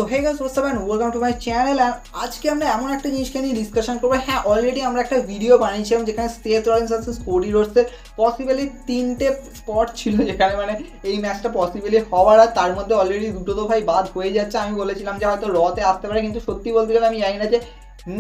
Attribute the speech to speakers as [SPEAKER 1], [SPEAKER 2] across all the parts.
[SPEAKER 1] তো hey guys what's up and welcome to my channel. আর আজকে আমরা এমন একটা জিনিসকে নিয়ে ডিসকাশন করবো। হ্যাঁ, অলরেডি আমরা একটা ভিডিও বানিয়েছিলাম যেখানে সেথ রলিন্স ভার্সেস কোডি রোডসের পসিবলি 3টে স্পট ছিল যেখানে মানে এই ম্যাচটা পসিবলি হওয়ার, আর তার মধ্যে অলরেডি দুটো তো ভাই বাদ হয়ে যাচ্ছে। আমি বলেছিলাম যে হয়তো রতে আসতে পারে, কিন্তু সত্যি বলতে গেলে আমি জানি না যে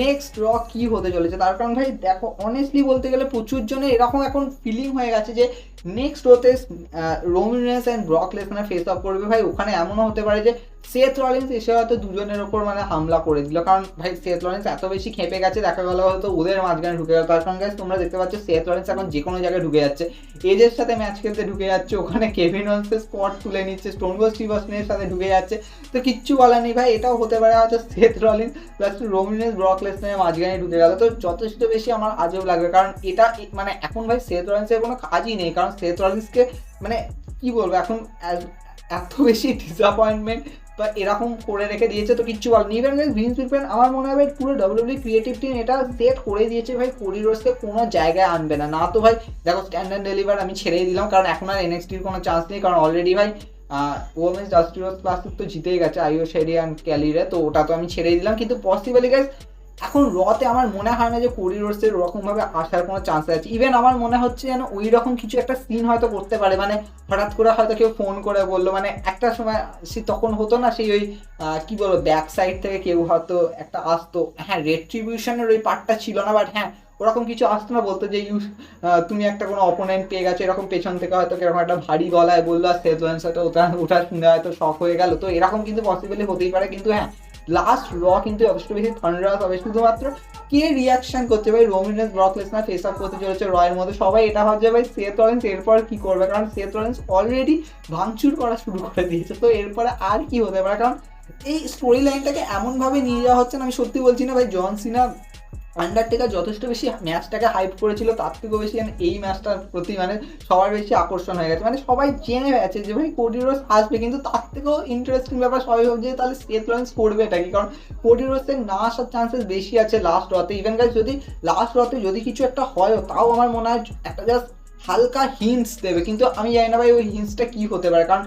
[SPEAKER 1] নেক্সট র কি হতে চলেছে। তার কারণ ভাই দেখো, অনেস্টলি বলতে গেলে প্রচুর জনে এরকম এখন ফিলিং হয়ে গেছে যে নেক্সট রোতে Roman Reigns and Brock Lesnar face off করবে। ভাই ওখানে এমনও হতে পারে যে সেথ রলিন্স এসে হয়তো দুজনের ওপর মানে হামলা করে দিল, কারণ ভাই সেথ রলিন্স এত বেশি খেপে গেছে, দেখা গেল হয়তো ওদের মাঝখানে ঢুকে গেল। তার সঙ্গে তোমরা দেখতে পাচ্ছ সেথ রলিন্স এখন যে কোনো জায়গায় ঢুকে যাচ্ছে, এজের সাথে ম্যাচ খেলতে ঢুকে যাচ্ছে, ওখানে কেভিন ওয়েন্সের স্পট তুলে নিচ্ছে, স্টোন কোল্ড স্টিভ অস্টিনের সাথে ঢুকে যাচ্ছে। তো কিচ্ছু বলার নেই ভাই, এটাও হতে পারে হয়তো Seth Rollins plus Roman Reigns Brock লেসনারের মাঝখানে ঢুকে গেল। তো যথেষ্ট বেশি আমার আজব লাগবে, কারণ এটা মানে এখন ভাই সেথ রলিন্সের কোনো কাজই নেই, কারণ সেথ রলিন্সকে মানে কি বলবো এখন এত বেশি ডিসঅ্যাপয়েন্টমেন্ট বা এরকম করে রেখে দিয়েছে। তো কিচ্ছু বল ইভেন গাইস ভিন্স ম্যাকম্যান আমার মনে হয় পুরো ডাব্লিউডব্লিউ ক্রিয়েটিভ টিম এটা সেট করে দিয়েছে ভাই কোডি রোডসকে কোনো জায়গায় আনবে না। না তো ভাই দেখো স্ট্যান্ডার্ড ডেলিভার আমি ছেড়েই দিলাম, কারণ এখন আর এনএক্সটির কোনো চান্স নেই, কারণ অলরেডি ভাই ওমেন্স জাস্টিস ক্লাসিক তো জিতেই গেছে আইও শেরি অ্যান্ড ক্যালিরে, তো ওটা তো আমি ছেড়েই দিলাম। কিন্তু পসিবলি গাইস এখন রতে আমার মনে হয় না যে কোডি রোডসের ওরকমভাবে আসার কোনো চান্স আছে। ইভেন আমার মনে হচ্ছে যেন ওই রকম কিছু একটা সিন হয়তো করতে পারে, মানে হঠাৎ করে হয়তো কেউ ফোন করে বললো, মানে একটা সময় সে তখন হতো না সেই ওই কি বলবো ব্যাক সাইড থেকে কেউ হয়তো একটা আসতো, হ্যাঁ রেট্রিবিউশনের ওই পার্টটা ছিল না, বাট হ্যাঁ ওরকম কিছু আসতো না, বলতো যে তুমি একটা কোনো অপোনেন্ট পেয়ে গেছো, এরকম পেছন থেকে হয়তো কিরকম একটা ভারী গলায় বললো, আর সেথ রলিন্স হয়তো ওটা শুনে হয়তো শক হয়ে গেল। তো এরকম কিন্তু পসিবলি হতেই পারে, কিন্তু হ্যাঁ লাস্ট র কিন্তু যথেষ্ট বেশি থান্ডারাস হবে। শুধুমাত্র কে রিয়াকশন করছে ভাই Roman Reigns Brock Lesnar face of করতে চলেছে রয়ের মধ্যে, সবাই এটা ভাবছে ভাই সেথ রলিন্স এরপর কি করবে, কারণ সেথ রলিন্স অলরেডি ভাঙচুর করা শুরু করে দিয়েছে। তো এরপরে আর কি হতে পারে, কারণ এই স্টোরি লাইনটাকে এমনভাবে নিয়ে যাওয়া হচ্ছে না, আমি সত্যি বলছি না ভাই জন সিনা আন্ডারটেকার যথেষ্ট বেশি ম্যাচটাকে হাইপ করেছিল, তার থেকেও বেশি মানে এই ম্যাচটার প্রতি মানে সবার বেশি আকর্ষণ হয়ে গেছে। মানে সবাই জেনে গেছে যে ভাই কোডি রোডস আসবে, কিন্তু তার থেকেও ইন্টারেস্টিং ব্যাপার সবাই ভাবছে যে তাহলে সেথ রলিন্স করবে এটা কি, কারণ কোডি রোডসের না আসার চান্সেস বেশি আছে লাস্ট রতে। ইভেন গাইস যদি লাস্ট রতে যদি কিছু একটা হয়, তাও আমার মনে হয় একটা জাস্ট হালকা হিন্টস দেবে, কিন্তু আমি জানি না ভাই ওই হিন্টসটা কি হতে পারে, কারণ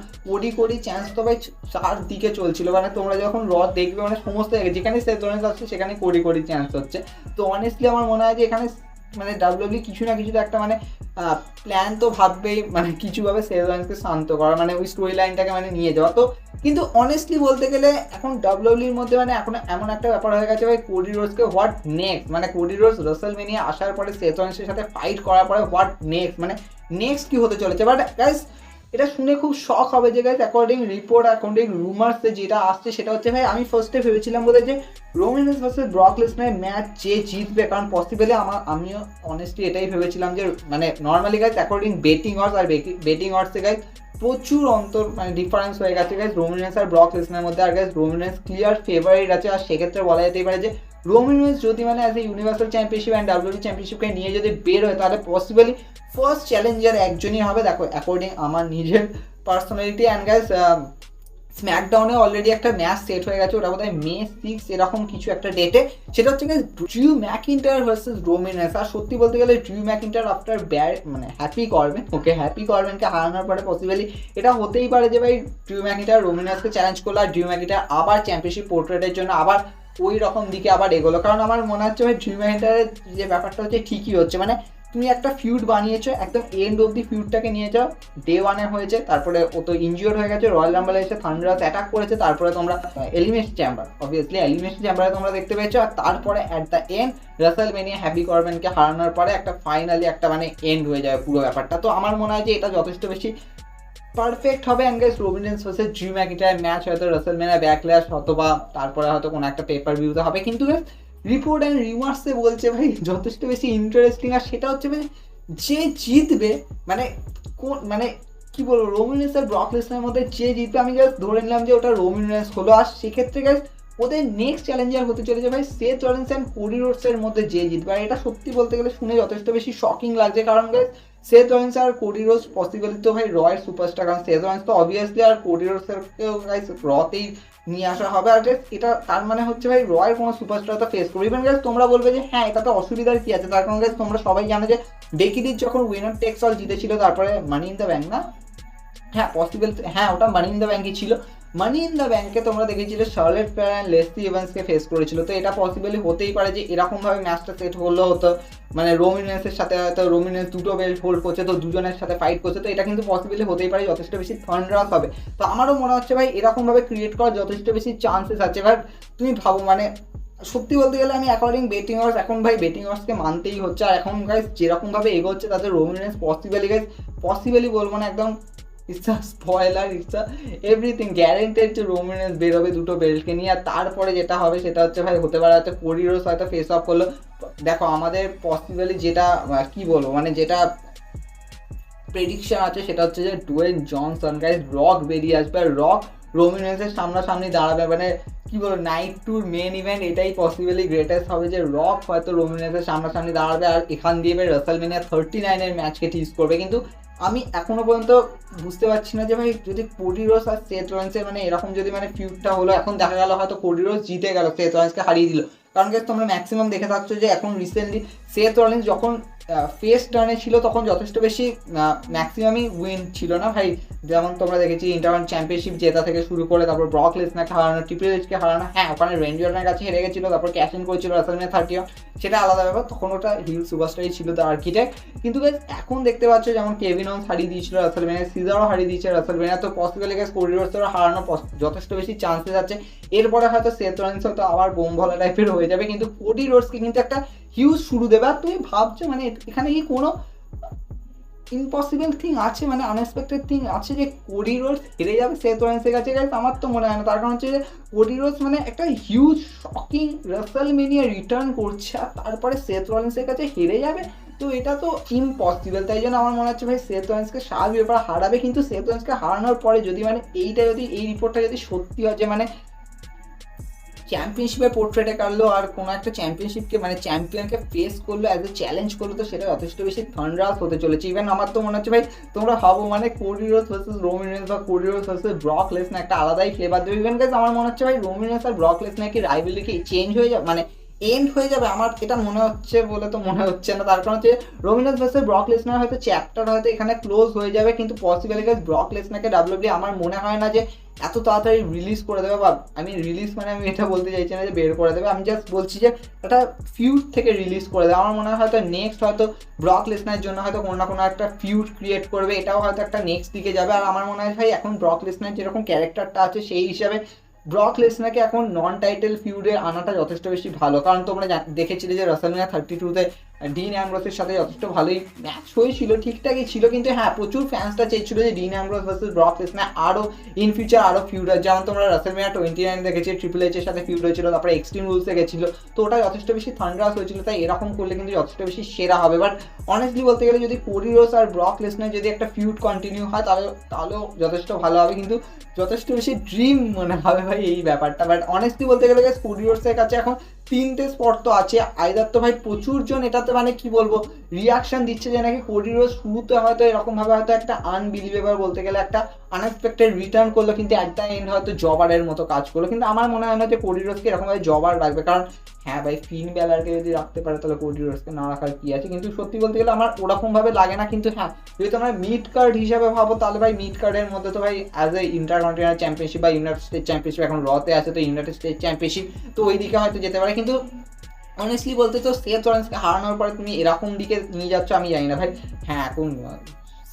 [SPEAKER 1] কোডি চ্যান্স তো ভাই চারদিকে চলছিল। মানে তোমরা যখন র দেখবে মানে সমস্ত জায়গায় যেখানে সেথ রলিন্স আসছে সেখানে কোডি চ্যান্স হচ্ছে। তো অনেস্টলি আমার মনে হয় যে এখানে মানে ডাব্লিউডব্লিউ কিছু না কিছু তো একটা মানে প্ল্যান তো ভাববেই, মানে কিছুভাবে সেথ রলিন্সকে শান্ত করা, মানে ওই স্টোরি লাইনটাকে মানে নিয়ে যাওয়া। তো কিন্তু অনেস্টলি বলতে গেলে এখন ডাব্লিউডব্লিউর মধ্যে মানে এখন এমন একটা ব্যাপার হয়ে গেছে ভাই কোডি রোডসকে হোয়াট নেক্সট, মানে কোডি রোডস রাসেলমেনিয়া আসার পরে সেথ রলিন্সের সাথে ফাইট করার পরে হোয়াট নেক্সট, মানে নেক্সট কি হতে চলেছে। বাট গাইস এটা শুনে খুব শখ হবে যে গাইস অ্যাকর্ডিং রিপোর্ট অ্যাকর্ডিং রুমার্সে যেটা আসছে সেটা হচ্ছে ভাই আমি ফার্স্টে ভেবেছিলাম বোধহয় যে রোমান রেন্স ভার্সেস ব্রক লেসনারের ম্যাচ যে জিতবে, কারণ পসিবলি আমিও অনেস্টলি এটাই ভেবেছিলাম যে মানে normally guys according betting odds আর বেটিং অর্সে গাইস প্রচুর অন্তর মানে ডিফারেন্স হয়ে গেছে গাইস রোমান রেন্স আর ব্রক লেসনারের মধ্যে। আর guys Roman Reigns clear favourite আছে, আর সেক্ষেত্রে বলা যেতেই পারে যে রোমান রেন্স যদি মানে as a universal championship and WW চ্যাম্পিয়নশিপকে নিয়ে যদি বের হয়, তাহলে পসিবলি ফার্স্ট চ্যালেঞ্জার একজনই হবে। দেখো অ্যাকর্ডিং আমার নিজের পার্সোনালিটি অ্যান্ড গাইস স্ম্যাকডাউনে অলরেডি একটা ম্যাচ সেট হয়ে গেছে, ওটা বোধহয় May 6 এরকম কিছু একটা ডেটে, সেটা হচ্ছে ড্রিউ ম্যাকিন্টায়ার ভার্সেস রোমান রেন্স। আর সত্যি বলতে গেলে ড্রিউ ম্যাকিন্টায়ার আফটার মানে হ্যাপি করবেনকে হারানোর পরে পসিবলি এটা হতেই পারে যে ভাই ড্রিউ ম্যাকিন্টায়ার রোমান রেন্সকে চ্যালেঞ্জ করলো, আর ড্রিউ ম্যাকিন্টায়ার আবার চ্যাম্পিয়নশিপ পোর্ট্রেটের জন্য আবার ওই রকম দিকে আবার এগোলো। কারণ আমার মনে হচ্ছে ভাই ড্রিউ ম্যাকিন্টায়ারের যে ব্যাপারটা হচ্ছে ঠিকই হচ্ছে, মানে তুমি একটা ফিউড বানিয়েছো, একদম এন্ড অব দি ফিউডটাকে নিয়ে যাও, ডে ওয়ানে হয়েছে, তারপরে ও তো ইনজিওর্ড হয়ে গেছে, রয়্যাল রাম্বলে এসে থান্ডারাস অ্যাটাক করেছে, তারপরে তোমরা এলিমিনেশন চেম্বারে তোমরা দেখতে পেয়েছো, আর তারপরে at the end WrestleMania Happy করবেনকে হারানোর পরে একটা ফাইনালি একটা মানে এন্ড হয়ে যাবে পুরো ব্যাপারটা। তো আমার মনে হয় যে এটা যথেষ্ট বেশি পারফেক্ট হবে। And guys Roman Reigns versus Drew McIntyre match হয়তো রাসেলমেনিয়া ব্যাকল্যাশ অথবা তারপরে হয়তো কোনো একটা পেপার ভিউতে হবে, কিন্তু রিপোর্ট অ্যান্ড রিমার্সে বলছে ভাই যথেষ্ট বেশি ইন্টারেস্টিং। আর সেটা হচ্ছে ভাই যে জিতবে মানে কোন মানে কি বলবো রোমান রেন্স আর ব্রক লেসনারের মধ্যে যে জিতবে, আমি জাস্ট ধরে নিলাম যে ওটা রোমান রেন্স হলো, আর সেক্ষেত্রে গাইস ওদের নেক্সট চ্যালেঞ্জার হতে চলেছে ভাই সেথ রলিন্স অ্যান্ড কোডি রোডসের মধ্যে যে জিতবে। আর এটা সত্যি বলতে গেলে শুনে যথেষ্ট বেশি শকিং লাগছে, কারণ গাইস সেথ রলিন্স আর কোডি রোডস পসিবলি তো ভাই রয়ের সুপারস্টার, কারণ সেথ রলিন্স তো অবভিয়াসলি আর কোডি রোডসেরকেও গাইস রতেই নিয়ে আসা হবে। আর এটা তার মানে হচ্ছে ভাই রয়ের কোনো সুপারস্টার তো ফেস করবে। ইভেন গাইস তোমরা বলবে যে হ্যাঁ এটা তো অসুবিধার কি আছে, তার কারণ গাইস তোমরা সবাই জানো যে বেকিদির যখন উইনার টেক্স অল জিতেছিল তারপরে মানি ইন দ্য ব্যাংক না, হ্যাঁ পসিবল, হ্যাঁ ওটা মানি ইন দ্য ব্যাংকই ছিল। মানি ইন দ্য ব্যাংকে তোমরা দেখেছিলে শার্লেট ফ্লেয়ার অ্যান্ড লেসলি এভান্সকে ফেস করেছিল, তো এটা পসিবলি হতেই পারে যে এরকমভাবে ম্যাচটা সেট হলেও হতো, মানে রোমিনেন্সের সাথে হয়তো রোমিনেন্স দুটো বেল্ট হোল্ড করছে, তো দুজনের সাথে ফাইট করছে, তো এটা কিন্তু পসিবলি হতেই পারে যথেষ্ট বেশি থান্ডারাস হবে। তো আমারও মনে হচ্ছে ভাই এরকমভাবে ক্রিয়েট করার যথেষ্ট বেশি চান্সেস আছে। বাট তুমি ভাবো মানে সত্যি বলতে গেলে আমি অ্যাকর্ডিং বেটিং অর্স, এখন ভাই বেটিং অর্সকে মানতেই হচ্ছে। আর এখন গাইজ যেরকমভাবে এগোচ্ছে তাদের রোমিনেন্স পসিবলি বলবো না, একদম it's a spoiler, it's a everything guaranteed যে রোমিনেন্স বেরোবে দুটো বেল্টকে নিয়ে। আর তারপরে যেটা হবে সেটা হচ্ছে ভাই হতে পারে হয়তো কোডি রোডস হয়তো ফেস অফ করলো। দেখো আমাদের পসিবলি যেটা কি বলবো মানে যেটা প্রেডিকশন আছে সেটা হচ্ছে যে ডুয়েন জনসন গাইজ রক বেরিয়ে আসবে, আর রক রোমিনেন্সের সামনাসামনি দাঁড়াবে। মানে কি বলবো নাইট টুর মেন ইভেন্ট এটাই পসিবলি গ্রেটেস্ট হবে যে রক হয়তো রোমিনেন্সের সামনাসামনি দাঁড়াবে আর এখান দিয়ে রাসেলমেনিয়া 39 ম্যাচকে টিজ করবে। কিন্তু আমি এখনো পর্যন্ত বুঝতে পারছি না যে ভাই যদি কোডি রোডস আর সেথ রলিন্সের মানে এরকম যদি মানে ফিউডটা হলো, এখন দেখা গেল হয়তো কোডি রোডস জিতে গেল, সেথ রলিন্সকে হারিয়ে দিল। কারণ কি তোমরা ম্যাক্সিমাম দেখে থাকছো যে এখন রিসেন্টলি সেথ রলিন্স যখন ফেস টার্নে ছিল তখন যথেষ্ট বেশি ম্যাক্সিমামই উইন ছিল না ভাই। যেমন তোমরা দেখেছি ইন্টারন্যাশনাল চ্যাম্পিয়নশিপ জেতা থেকে শুরু করে তারপর ব্রক লেসনারকে হারানো, ট্রিপল এইচকে হারানো, হ্যাঁ ওখানে রেঞ্জি অর্টনের কাছে হেরে গেছিলো, তারপর ক্যাশ ইন করেছিল রাসেলমেনিয়া 30, সেটা আলাদা ব্যাপার, তখন ওটা হিল সুপারস্টারই ছিল দ্য আর্কিটেক্ট। কিন্তু গাইস এখন দেখতে পাচ্ছ যেমন কেভিন ওনস হারিয়ে দিয়েছিল রাসেলমেনিয়া, সিজারও হারিয়ে দিয়েছে রাসেলমেনিয়া, তো পসিবলি গাইস কোডি রোডসেরও হারানো যথেষ্ট বেশি চান্সেস আছে। এরপরে হয়তো সেথ রলিন্স হয়তো আবার বোম ভলা টাইপের হয়ে যাবে, কিন্তু কোডি রোডসকে কিন্তু একটা হিউজ শুরু দেবে। আর তুমি ভাবছো মানে এখানে কি কোনো ইম্পসিবল থিং আছে, মানে আনএক্সপেক্টেড থিং আছে যে কোডি রোডস হেরে যাবে সেথ রলিন্সের কাছে? গাইস আমার তো মনে হয় না। তার কারণ হচ্ছে যে কোডি রোডস মানে একটা হিউজ শকিং রাসেলমেনিয়া রিটার্ন করছে আর তারপরে সেথ রলিন্সের কাছে হেরে যাবে, তো এটা তো ইম্পসিবল। তাই জন্য আমার মনে হচ্ছে ভাই সেথ রলিন্সকে স্বাভাবিক ব্যাপার হারাবে। কিন্তু সেথ রলিন্সকে হারানোর পরে যদি মানে এই রিপোর্টটা যদি সত্যি হয় যে মানে চ্যাম্পিয়নশিপের পোর্ট্রেটে কাটলো আর কোনো একটা চ্যাম্পিয়নশিপকে মানে চ্যাম্পিয়নকে ফেস করলো অ্যাজ এ চ্যালেঞ্জ করলো, তো সেটা যথেষ্ট বেশি থান্ডারাস হতে চলেছে। ইভেন আমার তো মনে হচ্ছে ভাই তোমরা ভাবো মানে কোডি রোডস ভার্সেস রোমিনেন্স বা Cody Rhodes versus Brock Lesnar একটা আলাদাই ফ্লেভার দেবে। ইভেন গাইস আমার মনে হচ্ছে ভাই রোমিনেন্স আর ব্রক লেসনার কি রাইভালরি কি চেঞ্জ হয়ে যাবে, মানে এন্ড হয়ে যাবে, আমার এটা মনে হচ্ছে বলে তো মনে হচ্ছে না। তার কারণ হচ্ছে রোমিনেন্স ভার্সেস ব্রক লেসনার হয়তো চ্যাপ্টার হয়তো এখানে ক্লোজ হয়ে যাবে, কিন্তু পসিবলি গাইস ব্রক লেসনারকে ডাব্লিউডাব্লিউই আমার মনে হয় না যে এত তাড়াতাড়ি রিলিজ করে দেবে। বা আমি রিলিজ মানে আমি এটা বলতে চাইছি না যে বের করে দেবে, আমি জাস্ট বলছি যে একটা ফিউড থেকে রিলিজ করে দেবে। আমার মনে হয় হয়তো নেক্সট হয়তো ব্রক লেসনারের জন্য হয়তো কোনো না কোনো একটা ফিউড ক্রিয়েট করবে, এটাও হয়তো একটা নেক্সট দিকে যাবে। আর আমার মনে হয় ভাই এখন ব্রক লেসনার যেরকম ক্যারেক্টারটা আছে সেই হিসাবে ব্রক লেসনারকে এখন নন টাইটেল ফিউডে আনাটা যথেষ্ট বেশি ভালো। কারণ তোমরা দেখেছিলে যে রাসেলমেনিয়া 32-তে ডিন অ্যামব্রোসের সাথে যথেষ্ট ভালোই ম্যাচ হয়েছিল, ঠিকঠাকই ছিল। কিন্তু হ্যাঁ প্রচুর ফ্যান্সটা চেয়েছিল যে dean Ambrose versus Brock Lesnar আরও ইন ফিউচার আরও ফিউড হয়, যেমন তোমরা রাসেলমেনিয়া 29 দেখেছি ট্রিপল এইচের সাথে ফিউড হয়েছিল, তারপরে এক্সট্রিম রুলসে গেছিলো, তো ওটা যথেষ্ট বেশি থান্ডারাস হয়েছিল। তাই এরকম করলে কিন্তু যথেষ্ট বেশি সেরা হবে। বাট অনেস্টলি বলতে গেলে যদি কোডি রোডস আর ব্রক লেসনার যদি একটা ফিউড কন্টিনিউ হয় তাহলেও যথেষ্ট ভালো হবে, কিন্তু যথেষ্ট বেশি ড্রিম মনে হবে ভাই এই ব্যাপারটা। বাট অনেস্টলি বলতে গেলে কোডি রোডসের কাছে এখন 3টে স্পট তো আছে, আইদার তো ভাই প্রচুর জন এটাতে মানে কি বলবো রিয়াকশন দিচ্ছে যে নাকি কোডি রোডস শুরুতে হয়তো এরকমভাবে হয়তো একটা আনবিলিভেবল বলতে গেলে একটা আনএক্সপেক্টেড রিটার্ন করলো, কিন্তু অ্যাট দ্য এন্ড হয়তো জবারের মতো কাজ করলো। কিন্তু আমার মনে হয় না যে কোডি রোডসকে এরকমভাবে জবার রাখবে, কারণ হ্যাঁ ভাই ফিন ব্যালারকে যদি রাখতে পারে তাহলে কোডি রোডসকে না রাখার কি আছে। কিন্তু সত্যি বলতে গেলে আমার ওরকমভাবে লাগে না। কিন্তু হ্যাঁ যদি তোমরা মিড কার্ড হিসাবে ভাবো তাহলে ভাই মিড কার্ডের মধ্যে তো ভাই অ্যাজ এ ইন্টারকন্টিনেন্টাল চ্যাম্পিয়নশিপ বা ইউনাইটেড স্টেট চ্যাম্পিয়নশিপ এখন রতে আছে, তো ইউনাইটেড স্টেট চ্যাম্পিয়নশিপ তো ওই দিকে হয়তো যেতে পারে। কিন্তু অনেস্টলি বলতে তো সেথ রলিন্সকে হারানোর পরে তুমি এরকম দিকে নিয়ে যাচ্ছ আমি জানি না ভাই। হ্যাঁ এখন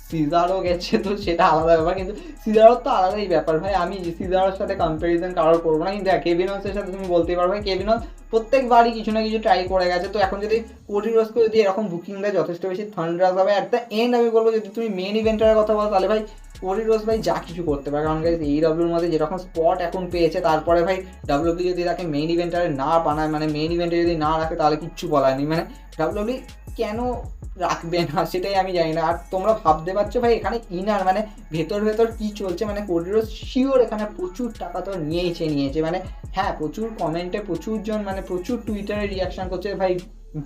[SPEAKER 1] সিজারও গেছে তো সেটা আলাদা ব্যাপার, কিন্তু সিজারও তো আলাদাই ব্যাপার ভাই। আমি সিজারের সাথে কম্প্যারিজন কারোর করবো না, কিন্তু কেভিন ওনসের সাথে তুমি বলতেই পারো ভাই কেভিন ওনস প্রত্যেকবারই কিছু না কিছু ট্রাই করে গেছে। তো এখন যদি কোডি রোডসকে যদি এরকম বুকিং দেয় যথেষ্ট বেশি থান্ডারাস হবে। অ্যাট দ্য এন্ড আমি বলবো যদি তুমি মেন ইভেন্টের কথা বলো তাহলে ভাই কোডি রোডস ভাই যা কিছু করতে পারে, কারণ গাইস AEWর মধ্যে যেরকম স্পট এখন পেয়েছে, তারপরে ভাই ডাব্লিউডাব্লিউ যদি তাকে মেইন ইভেন্টারে না বানায় মানে মেইন ইভেন্টে যদি না রাখে তাহলে কিচ্ছু বলার নেই। মানে ডাব্লিউডাব্লিউ কেন রাখবে না সেটাই আমি জানি না। আর তোমরা ভাবতে পারছো ভাই এখানে ইনার মানে ভেতর কি চলছে, মানে কোডি রোডস শিওর এখানে প্রচুর টাকা তো নিয়েছে মানে হ্যাঁ প্রচুর কমেন্টে প্রচুর জন মানে প্রচুর টুইটারে রিয়াকশন করছে ভাই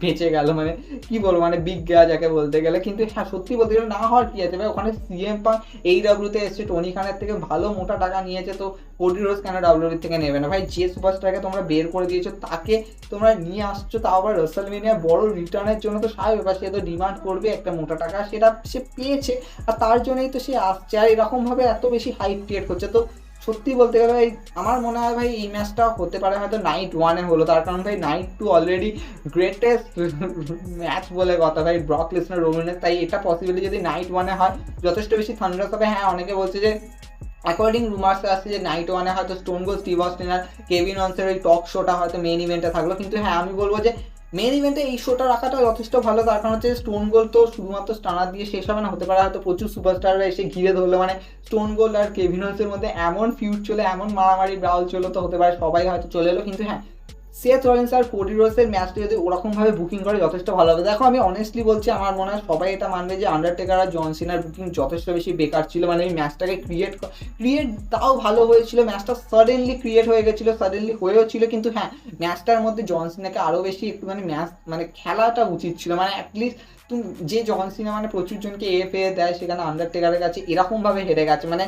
[SPEAKER 1] বেঁচে গেল, মানে কি বলবো মানে বিগ গা যাকে বলতে গেলে। কিন্তু হ্যাঁ সত্যি বলতে গেলে না হওয়ার কি আছে ভাই, ওখানে CM পাঙ্ক AEWতে এসছে, টনি খানের থেকে ভালো মোটা টাকা নিয়েছে, তো কোডি রোডস কেন ডাব্লিউডাব্লিউ থেকে নেবে না ভাই? যে সুপারস্টারকে তোমরা বের করে দিয়েছো তাকে তোমরা নিয়ে আসছো, তাও আবার রাসেলমেনিয়া বড় রিটার্নের জন্য, তো স্বাভাবিক ব্যাপার সে তো ডিমান্ড করবে একটা মোটা টাকা, সেটা সে পেয়েছে আর তার জন্যই তো সে আসছে। আর এরকমভাবে এত বেশি হাইপ ক্রিয়েট করছে, তো সত্যি বলতে গেলে ভাই আমার মনে হয় ভাই এই ম্যাচটা হতে পারে হয়তো নাইট 1-এ হলো, তার কারণ ভাই নাইট 2 অলরেডি গ্রেটেস্ট ম্যাচ বলে কথা ভাই, ব্রক লেসনার রোমান রেন্স, তাই এটা পসিবিলি যদি নাইট 1-এ হয় যথেষ্ট বেশি থান্ডারাস হবে। হ্যাঁ অনেকে বলছে যে অ্যাকর্ডিং রুমার্স আসছে যে নাইট 1-এ হয়তো স্টোন কোল্ড স্টিভ অস্টিন আর কেভিন অনসের ওই টক শোটা হয়তো মেইন ইভেন্টে থাকলো, কিন্তু হ্যাঁ আমি বলবো যে মেইন ইভেন্টে এই শোটা রাখাটা যথেষ্ট ভালো, তার কারণ হচ্ছে স্টোন গোল্ড তো শুধুমাত্র স্টানার দিয়ে শেষ হবে না, হতে পারে হয়তো প্রচুর সুপারস্টাররা এসে ঘিরে ধরলো, মানে স্টোন গোল্ড আর কেভিন অনসের মধ্যে এমন ফিউড চলে, এমন মারামারি ব্রাউল চলো, তো হতে পারে সবাই হয়তো চলে এলো। কিন্তু হ্যাঁ সেথ রলিন্স আর কোডি রোডসের ম্যাচটা যদি ওরকমভাবে বুকিং করে যথেষ্ট ভালো হবে। দেখো আমি অনেস্টলি বলছি, আমার মনে হয় সবাই এটা মানবে যে আন্ডারটেকার আর জন সিনার বুকিং যথেষ্ট বেশি বেকার ছিল, মানে এই ম্যাচটাকে ক্রিয়েট তাও ভালো হয়েছিল, ম্যাচটা সাডেনলি ক্রিয়েট হয়ে গেছিলো, সাডেনলি হয়েও ছিল, কিন্তু হ্যাঁ ম্যাচটার মধ্যে জন সিনাকে আরও বেশি একটুখানি ম্যাচ মানে খেলাটা উচিত ছিল, মানে অ্যাটলিস্ট তুমি যে জন সিনা মানে প্রচুর জনকে এফ দেয় সেখানে আন্ডারটেকারের কাছে এরকমভাবে হেরে গেছে, মানে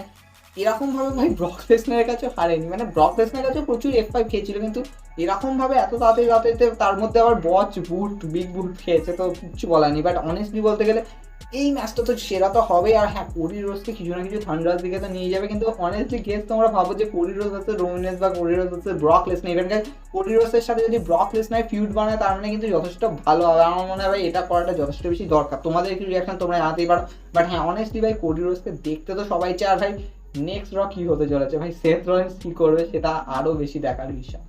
[SPEAKER 1] এরকমভাবে ভাই ব্রক লেসনারের কাছে হারেনি, মানে ব্রক লেসনারের কাছে প্রচুর F5 খেয়েছিল, কিন্তু এরকমভাবে এত তাড়াতাড়ি তাড়াতাড়িতে তার মধ্যে আবার বচ বুট বিগ বুট খেয়েছে, তো কিচ্ছু বলার নেই। বাট অনেস্টলি বলতে গেলে এই ম্যাচটা তো সেরা তো হবে, আর হ্যাঁ কোডি রোজকে কিছু না কিছু থান্ডারার দিকে তো নিয়ে যাবে, কিন্তু অনেস্টলি গেস তোমরা ভাবো যে কোডি রোজ হচ্ছে রোমিনেস বা কোডি রোজ হচ্ছে ব্রক লেসনার, এখানকার কোডি রোজের সাথে যদি ব্রক লেসনার ফিউড বানায় তার মানে কিন্তু যথেষ্ট ভালো হবে, আমার মনে হয় ভাই এটা করাটা যথেষ্ট বেশি দরকার। তোমাদের কি রিয়াকশন তোমরা জানাতেই পারো, বাট হ্যাঁ অনেস্টলি ভাই কোডি রোজকে দেখতে তো সবাই চায়, আর ভাই নেক্সট র কি হতে চলেছে ভাই, সেথ রলিন্স কি করবে সেটা আরো বেশি দেখার বিষয়।